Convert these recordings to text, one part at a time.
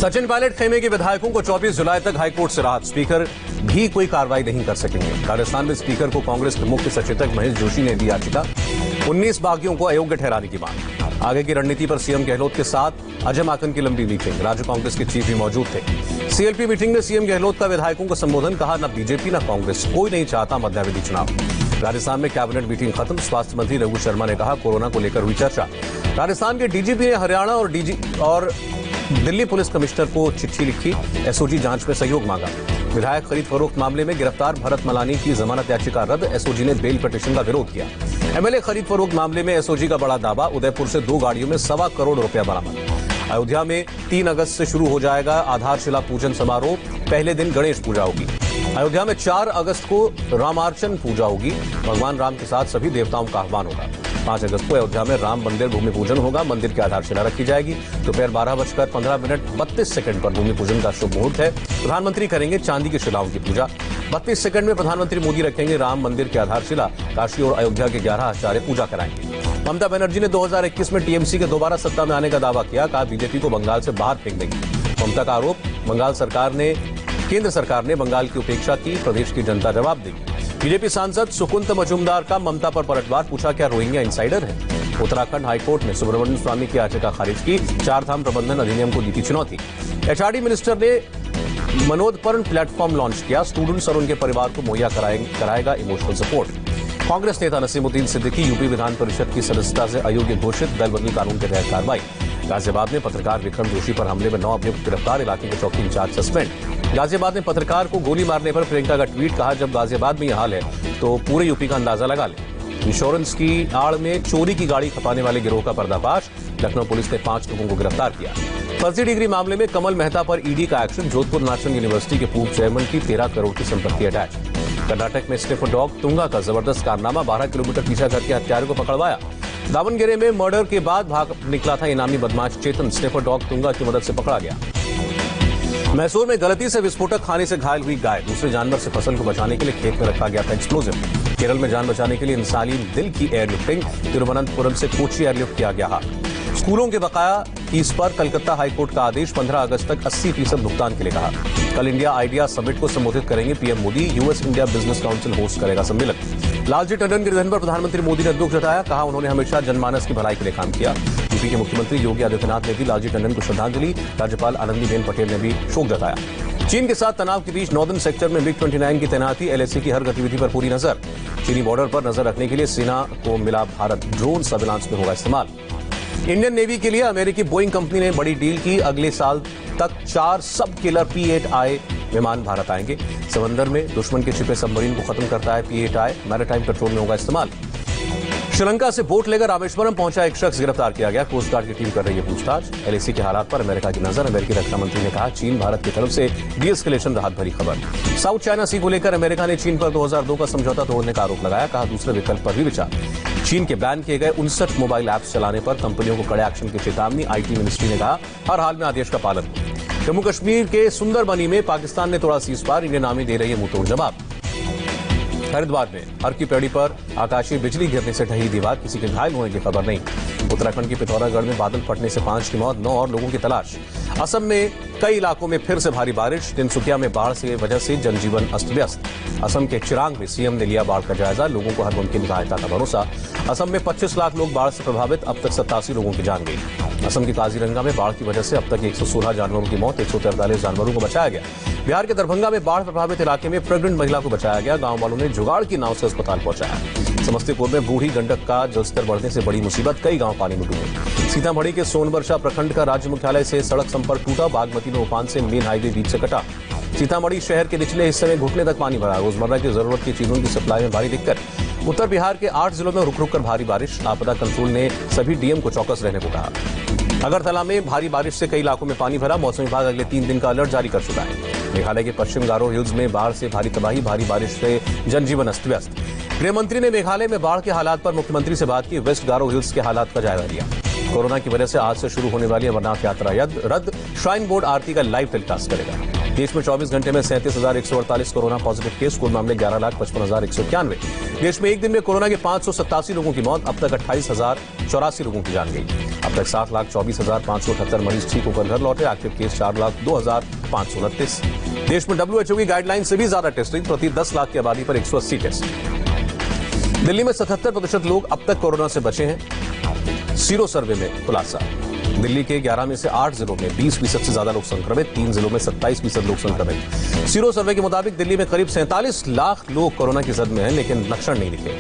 सचिन पायलट खेमे के विधायकों को 24 जुलाई तक हाईकोर्ट से राहत। स्पीकर भी कोई कार्रवाई नहीं कर सकेंगे। राजस्थान में स्पीकर को कांग्रेस के मुख्य सचेतक महेश जोशी ने दी याचिका। 19 बागियों को अयोग्य ठहराने की मांग। आगे की रणनीति पर सीएम गहलोत के साथ अजय माकन की लंबी मीटिंग। राज्य कांग्रेस के चीफ भी मौजूद थे। सीएलपी मीटिंग में सीएम गहलोत का विधायकों को संबोधन। कहा, न बीजेपी न कांग्रेस कोई नहीं चाहता मध्यावधि चुनाव। राजस्थान में कैबिनेट मीटिंग खत्म। स्वास्थ्य मंत्री रघु शर्मा ने कहा, कोरोना को लेकर हुई चर्चा। राजस्थान के डीजीपी ने हरियाणा और दिल्ली पुलिस कमिश्नर को चिट्ठी लिखी। एसओजी जांच में सहयोग मांगा। विधायक खरीद फरोख्त मामले में गिरफ्तार भरत मलानी की जमानत याचिका रद्द। एसओजी ने बेल पिटीशन का विरोध किया। एमएलए खरीद फरोख्त मामले में एसओजी का बड़ा दावा। उदयपुर से 2 गाड़ियों में 1.25 करोड़ रुपया बरामद। अयोध्या में 3 अगस्त से शुरू हो जाएगा आधारशिला पूजन समारोह। पहले दिन गणेश पूजा होगी। अयोध्या में 4 अगस्त को रामार्चन पूजा होगी। भगवान राम के साथ सभी देवताओं का आह्वान होगा। 5 अगस्त को अयोध्या में राम मंदिर भूमि पूजन होगा। मंदिर की आधारशिला रखी जाएगी। दोपहर 12:15 पर भूमि पूजन का शुभ मुहूर्त है। प्रधानमंत्री करेंगे चांदी की शिलाओं की पूजा। 32 सेकंड में प्रधानमंत्री मोदी रखेंगे राम मंदिर की आधारशिला। काशी और अयोध्या के 11 आचार्य पूजा कराएंगे। ममता बनर्जी ने 2021 में टीएमसी के दोबारा सत्ता में आने का दावा किया। कहा, बीजेपी को बंगाल से बाहर फेंक देगी। ममता का आरोप, केंद्र सरकार ने बंगाल की उपेक्षा की। प्रदेश की जनता जवाब देगी। बीजेपी सांसद सुकुंत मजूमदार का ममता पर पलटवार। पूछा, क्या रोहिंग्या इंसाइडर है? उत्तराखंड हाईकोर्ट ने सुब्रमण्यम स्वामी की याचिका खारिज की। 4 धाम प्रबंधन अधिनियम को दी थी चुनौती। एचआरडी मिनिस्टर ने मनोदपर्न प्लेटफॉर्म लॉन्च किया। स्टूडेंट्स और उनके परिवार को मुहैया कराएगा इमोशनल सपोर्ट। कांग्रेस नेता नसीमुद्दीन सिद्दीकी यूपी विधान परिषद की सदस्यता से अयोग्य घोषित। दल बदल कानून के तहत कार्रवाई। गाजियाबाद में पत्रकार विक्रम जोशी पर हमले में 9 अभियुक्त गिरफ्तार। इलाके के चौकी इंचार्ज सस्पेंड। गाजियाबाद में पत्रकार को गोली मारने पर प्रियंका का ट्वीट। कहा, जब गाजियाबाद में यह हाल है तो पूरे यूपी का अंदाजा लगा ले। इंश्योरेंस की आड़ में चोरी की गाड़ी खपाने वाले गिरोह का पर्दाफाश। लखनऊ पुलिस ने 5 लोगों को गिरफ्तार किया। फर्जी डिग्री मामले में कमल मेहता पर ईडी का एक्शन। जोधपुर नेशनल यूनिवर्सिटी के पूर्व चेयरमैन की 13 करोड़ की संपत्ति अटैच। कर्नाटक में स्निफर डॉग तुंगा का जबरदस्त कारनामा। 12 किलोमीटर पीछा करके हत्यारे को पकड़वाया। दावनगेरे में मर्डर के बाद भाग निकला था इनामी बदमाश चेतन। स्निफर डॉग तुंगा की मदद से पकड़ा गया। मैसूर में गलती से विस्फोटक खाने से घायल हुई गाय। दूसरे जानवर से फसल को बचाने के लिए खेत में रखा गया था एक्सप्लोजिव। केरल में जान बचाने के लिए इंसानी दिल की एयरलिफ्टिंग। तिरुवनंतपुरम से कोची एयरलिफ्ट किया गया। स्कूलों के बकाया फीस पर कलकत्ता हाईकोर्ट का आदेश। 15 अगस्त तक 80% भुगतान के लिए कहा। कल इंडिया आइडिया समिट को संबोधित करेंगे PM Modi. US India business council host करेगा सम्मेलन। लालजी टंडन के निधन पर प्रधानमंत्री मोदी ने दुख जताया। कहा, उन्होंने हमेशा जनमानस की भलाई के लिए काम किया। यूपी के मुख्यमंत्री योगी आदित्यनाथ ने भी लालजी टंडन को श्रद्धांजलि। राज्यपाल आनंदीबेन पटेल ने भी शोक जताया। चीन के साथ तनाव के बीच नॉर्दर्न सेक्टर में मिग 29 की तैनाती। एलएसी की हर गतिविधि पर पूरी नजर। चीनी बॉर्डर पर नजर रखने के लिए सेना को मिला भारत। ड्रोन सर्विलांस में होगा इस्तेमाल। इंडियन नेवी के लिए अमेरिकी बोइंग कंपनी ने बड़ी डील की। अगले साल तक 4 सब किलर P-8I विमान भारत आएंगे। समंदर में दुश्मन के छिपे सबमरीन को खत्म करता है P-8I। मैरीटाइम पेट्रोल में होगा इस्तेमाल। श्रीलंका से बोट लेकर रामेश्वरम पहुंचा एक शख्स गिरफ्तार किया गया। कोस्ट गार्ड की टीम कर रही है पूछताछ। एलएसी के हालात पर अमेरिका की नजर। अमेरिकी रक्षा मंत्री ने कहा, चीन भारत की तरफ से डीएस्केलेशन राहत भरी खबर। साउथ चाइना सी को लेकर अमेरिका ने चीन पर 2002 का समझौता तोड़ने का आरोप लगाया। कहा, दूसरे विकल्प पर भी विचार। चीन के बैन किए गए 59 मोबाइल ऐप्स चलाने पर कंपनियों को कड़े एक्शन की चेतावनी। आईटी मिनिस्ट्री ने कहा, हर हाल में आदेश का पालन। जम्मू कश्मीर के सुंदरबनी में पाकिस्तान ने तोड़ा सीजफायर। इंडियन आर्मी दे रही है मुंहतोड़ जवाब। हरिद्वार में हर की पेड़ी पर आकाशीय बिजली गिरने से ढही दीवार। किसी के घायल होने की खबर नहीं। उत्तराखंड के पिथौरागढ़ में बादल फटने से 5 की मौत, 9 और लोगों की तलाश। असम में कई इलाकों में फिर से भारी बारिश। तिनसुकिया में बाढ़ से वजह से जनजीवन अस्त व्यस्त। असम के चिरांग में सीएम ने लिया बाढ़ का जायजा। लोगों को हर मुमकिन सहायता का भरोसा। असम में 25 लाख लोग बाढ़ से प्रभावित। अब तक 87 लोगों की जान गई। असम के काजीरंगा में बाढ़ की वजह से अब तक 116 जानवरों की मौत। 143 जानवरों को बचाया गया। बिहार के दरभंगा में बाढ़ प्रभावित इलाके में प्रेग्नेंट महिला को बचाया गया। गांव वालों ने जुगाड़ की नाव से अस्पताल पहुंचाया। समस्तीपुर में बूढ़ी गंडक का जलस्तर बढ़ने से बड़ी मुसीबत। कई गांव पानी में डूबे। सीतामढ़ी के सोनवर्षा प्रखंड का राज्य मुख्यालय से सड़क संपर्क टूटा। बागमती में उफान से मेन हाईवे बीच से कटा। सीतामढ़ी शहर के निचले हिस्से में घुटने तक पानी भरा। रोजमर्रा की जरूरत की चीजों की सप्लाई में भारी दिक्कत। उत्तर बिहार के 8 जिलों में रुक रुक कर भारी बारिश। आपदा कंट्रोल ने सभी डीएम को चौकस रहने को कहा। अगरतला में भारी बारिश से कई इलाकों में पानी भरा। मौसम विभाग अगले 3 दिन का अलर्ट जारी कर चुका है। मेघालय के पश्चिम गारो हिल्स में बाढ़ से भारी तबाही। भारी बारिश से जनजीवन अस्त व्यस्त। गृह मंत्री ने मेघालय में बाढ़ के हालात पर मुख्यमंत्री से बात की। वेस्ट गारो हिल्स के हालात का जायजा लिया। कोरोना की वजह से आज से शुरू होने वाली अमरनाथ यात्रा रद्द। श्राइन बोर्ड आरती का लाइव टेलीकास्ट करेगा। देश में 24 घंटे में 37,148 कोरोना पॉजिटिव केस। कुल मामले 11,55,191। देश में एक दिन में कोरोना के 587 लोगों की मौत। अब तक 28,084 लोगों की जान गई। अब तक 7,24,578 मरीज ठीक होकर घर लौटे। Active case 4,02,529। देश में WHO की गाइडलाइन से भी ज्यादा टेस्टिंग, प्रति 10 लाख की आबादी पर 180 टेस्ट। दिल्ली में 77% लोग अब तक कोरोना से बचे हैं। सीरो सर्वे में खुलासा, दिल्ली के 11 में से 8 जिलों में 20% से ज्यादा लोग संक्रमित, 3 जिलों में 27% लोग संक्रमित। सीरो सर्वे के मुताबिक दिल्ली में करीब 47 लाख लोग कोरोना की जद में हैं, लेकिन लक्षण नहीं दिखे।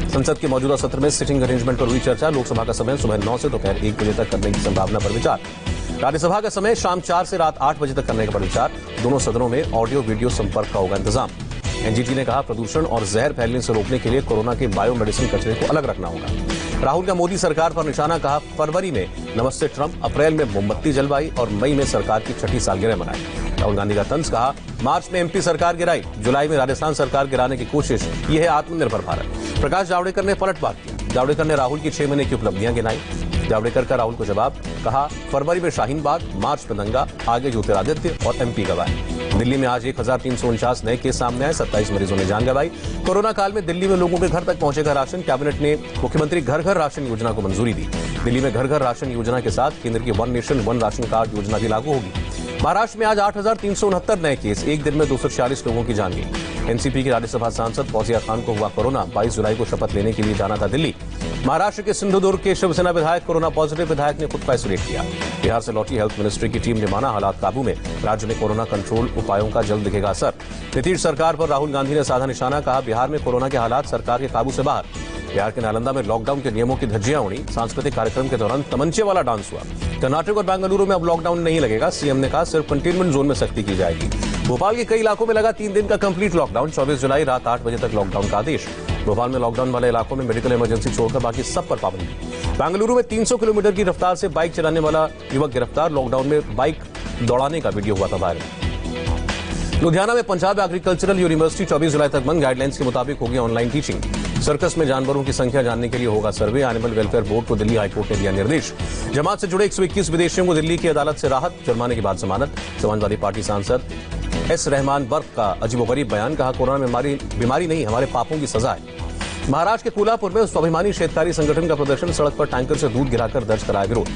संसद के मौजूदा सत्र में सिटिंग अरेंजमेंट पर हुई चर्चा। लोकसभा का समय सुबह 9 से दोपहर 1 बजे तक करने की संभावना पर विचार। राज्यसभा का समय शाम 4 से रात 8 बजे तक करने का पर विचार। दोनों सदनों में ऑडियो वीडियो संपर्क का होगा इंतजाम। एनजीटी ने कहा, प्रदूषण और जहर फैलने से रोकने के लिए कोरोना के बायोमेडिसिन कचरे को अलग रखना होगा। राहुल का मोदी सरकार पर निशाना, कहा फरवरी में नमस्ते ट्रंप, अप्रैल में मोमबत्ती जलवाई और मई में सरकार की छठी सालगिरह मनाई। राहुल गांधी का तंज, कहा मार्च में एमपी सरकार गिराई, जुलाई में राजस्थान सरकार गिराने की कोशिश, ये है आत्मनिर्भर भारत। प्रकाश जावड़ेकर ने पलटवार किया। जावड़ेकर ने राहुल की 6 महीने की उपलब्धियां गिनाई। जावड़ेकर का राहुल को जवाब, कहा फरवरी में शाहीन बाग, मार्च में दंगा, आगे ज्योतिरादित्य और एमपी गवाए। दिल्ली में आज 1,349 नए केस सामने आए, 27 मरीजों ने जान गंवाई। कोरोना काल में दिल्ली में लोगों के घर तक पहुंचेगा राशन। कैबिनेट ने मुख्यमंत्री घर घर राशन योजना को मंजूरी दी। दिल्ली में घर घर राशन योजना के साथ केंद्र की one nation one ration card योजना भी लागू होगी। महाराष्ट्र में आज 8,369 नए केस, एक दिन में 246 लोगों की जान गई। एनसीपी की राज्यसभा सांसद फौजिया खान को हुआ कोरोना, 22 जुलाई को शपथ लेने के लिए जाना था दिल्ली। महाराष्ट्र के सिंधुदुर्ग के शिवसेना विधायक कोरोना पॉजिटिव, विधायक ने खुद का आइसोलेट किया। बिहार से लौटी हेल्थ मिनिस्ट्री की टीम ने माना हालात काबू में, राज्य में कोरोना कंट्रोल उपायों का जल्द दिखेगा असर। नीतीश सरकार पर राहुल गांधी ने साधा निशाना, कहा बिहार में कोरोना के हालात सरकार के काबू से बाहर। बिहार के नालंदा में लॉकडाउन के नियमों की धज्जियां उड़ी, सांस्कृतिक कार्यक्रम के दौरान तमंचे वाला डांस हुआ। कर्नाटक और बेंगलुरु में अब लॉकडाउन नहीं लगेगा, सीएम ने कहा सिर्फ कंटेनमेंट जोन में सख्ती की जाएगी। भोपाल के कई इलाकों में लगा 3 दिन का कंप्लीट लॉकडाउन, 24 जुलाई रात 8 बजे तक लॉकडाउन का आदेश। भोपाल में लॉकडाउन वाले इलाकों में मेडिकल इमरजेंसी छोड़कर बाकी सब पर पाबंदी। बेंगलुरु में 300 किलोमीटर की रफ्तार से बाइक चलाने वाला युवक गिरफ्तार, लॉकडाउन में बाइक दौड़ाने का वीडियो हुआ था वायरल। लुधियाना में पंजाब एग्रीकल्चरल यूनिवर्सिटी 24 जुलाई तक बंद, गाइडलाइंस के मुताबिक होगी ऑनलाइन टीचिंग। सर्कस में जानवरों की संख्या जानने के लिए होगा सर्वे, एनिमल वेलफेयर बोर्ड को दिल्ली हाईकोर्ट ने दिया निर्देश। जमात से जुड़े 121 विदेशियों को दिल्ली की अदालत से राहत, जुर्माने के बाद जमानत। समाजवादी पार्टी सांसद एस रहमान बर्क का अजीबोगरीब बयान, कहा कोरोना बीमारी नहीं, हमारे पापों की सजा है। महाराष्ट्र के कोल्हापुर में स्वाभिमानी शेतकारी संगठन का प्रदर्शन, सड़क पर टैंकर से दूध गिराकर दर्ज कराया विरोध।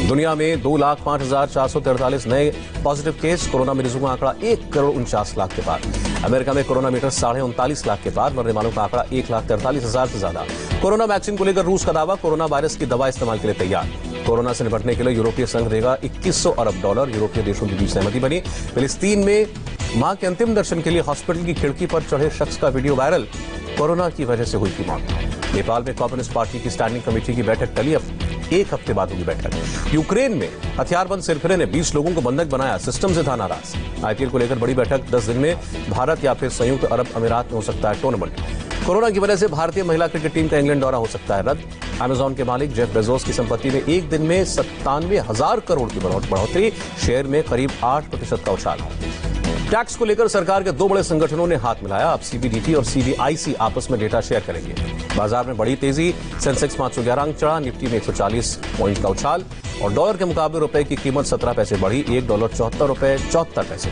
दुनिया में 2,05,443 नए पॉजिटिव केस, कोरोना मरीजों का आंकड़ा 1,49,00,000 के पार। अमेरिका में कोरोना मीटर 39.5 लाख के पार, मरने वालों का आंकड़ा 1,43,000 से ज्यादा। कोरोना वैक्सीन को लेकर रूस का दावा, कोरोना वायरस की दवा इस्तेमाल के लिए तैयार। कोरोना से निपटने के लिए यूरोपीय संघ देगा $2,100 अरब, यूरोपीय देशों के बीच सहमति बनी। फिलिस्तीन में मां के अंतिम दर्शन के लिए हॉस्पिटल की खिड़की पर चढ़े शख्स का वीडियो वायरल, कोरोना की वजह से हुई थी मौत। नेपाल में कम्युनिस्ट पार्टी की स्टैंडिंग कमेटी की बैठक टली, अब 1 हफ्ते बाद होगी बैठक। यूक्रेन में हथियारबंद सिरफिरे ने 20 लोगों को बंधक बनाया, सिस्टम से था नाराज। आईपीएल को लेकर बड़ी बैठक, 10 दिन में भारत या फिर संयुक्त अरब अमीरात में हो सकता है टूर्नामेंट। कोरोना की वजह से भारतीय महिला क्रिकेट टीम का इंग्लैंड दौरा हो सकता है रद्द। अमेजॉन के मालिक जेफ बेजोस की संपत्ति में एक दिन में 97,000 करोड़ की बढ़ोतरी, शेयर में करीब 8% का उछाल। टैक्स को लेकर सरकार के 2 बड़े संगठनों ने हाथ मिलाया, अब सीबीडीटी और सीबीआईसी आपस में डेटा शेयर करेंगे। बाजार में बड़ी तेजी, सेंसेक्स 511 अंक चढ़ा, निफ्टी में 140 पॉइंट का उछाल और डॉलर के मुकाबले रुपए की कीमत 17 पैसे बढ़ी, $1 74 रुपए 74 पैसे।